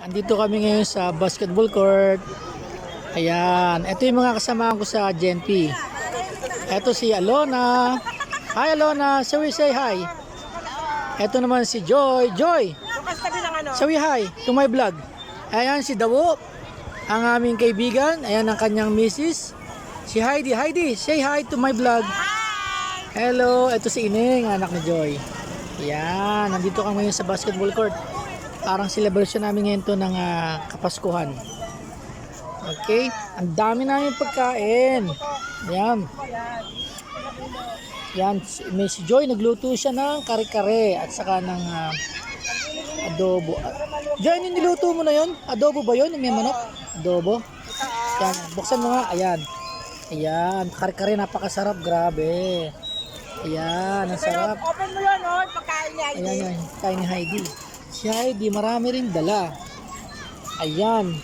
Andito kami ngayon sa basketball court. Ayan, ito yung mga kasama ko sa GNP. Ito si Alona. Hi Alona, say hi. Ito naman si Joy. Joy, say hi to my vlog. Ayan si Dawo, ang aming kaibigan. Ayan ang kanyang misis. Si Heidi. Heidi, say hi to my vlog. Hello, ito si Ining, anak ni Joy. Ayan, nandito kami ngayon sa basketball court. Parang celebration namin ngayon to ng Kapaskuhan. Okay, ang dami namin pagkain. Yan. Yan, may si Joy nagluto siya ng kare-kare at saka ng adobo. Joy, ano niluto mo na yon? Adobo ba yon? May manok? Adobo? Yan, buksan mo nga. Ayan. Ayan, kare-kare napakasarap, grabe. Ayan, ang sarap. Open mo yun, oh, pagkain ni Heidi. Ayan, kain ni Heidi. Si Heidi, marami rin dala. Ayan.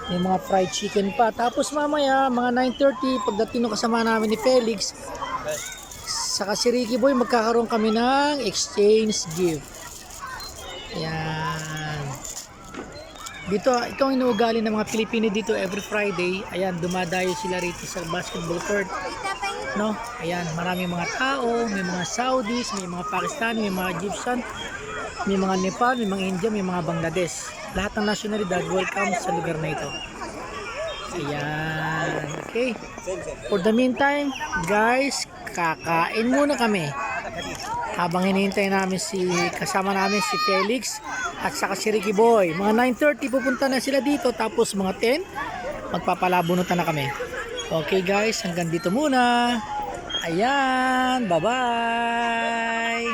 May mga fried chicken pa. Tapos mamaya, mga 9:30, pagdating ng kasama namin ni Felix, saka si Ricky Boy, magkakaroon kami ng exchange gift. Ayan. Dito, ito ang inuugali ng mga Pilipino dito every Friday. Ayan, dumadayo sila rito sa basketball court. No? Ayan, maraming mga tao, may mga Saudis, may mga Pakistani, may mga Egyptian, may mga Nepal, may mga India, may mga Bangladesh. Lahat ng nationalidad welcome sa lugar na ito. Ayan. Okay. For the meantime, guys, kakain muna kami. Habang hinihintay namin kasama namin si Felix at saka si Ricky Boy. Mga 9:30 pupunta na sila dito, tapos mga 10 magpapalabunutan na kami. Okay guys, hanggang dito muna. Ayan, bye-bye.